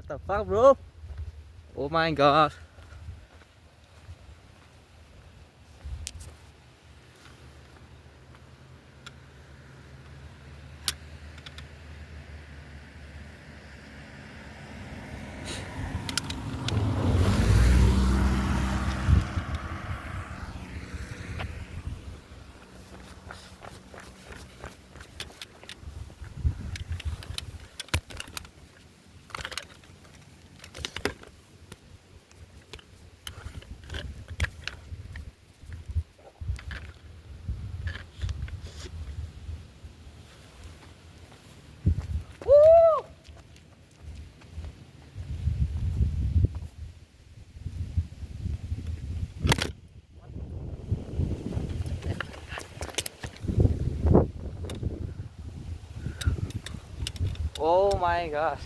the fuck bro oh my god oh my god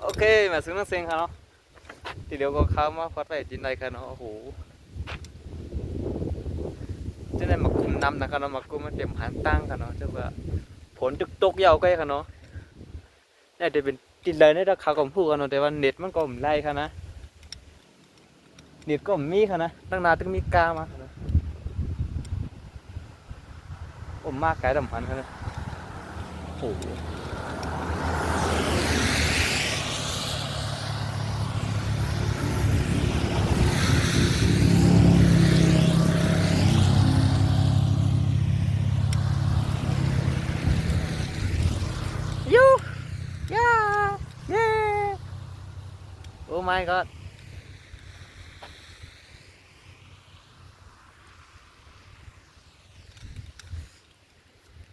โอเคมาถึงนังเซ็งค่ะเนาะทีเดียวก็เข้ามาพัดไปจินได้ค่ะเนาะโอ้โหจะได้มากุมนำนะครับเนาะมากุมมาเตรียมหันตั้งค่ะเนาะจะว่าผลตึกตกยาวใกล้ค่ะเนาะนี่จะเป็นจินเลยในราคาของผู้ค่ะเนาะแต่ว่าเน็ตมันก็ไม่ไล่ค่ะนะเน็ตก็มีค่ะนะตั้งนานถึงมีกามาค่ะนะผมมากไกลดำพันค่ะนะโอ้โหยูย่าเย้ oh my god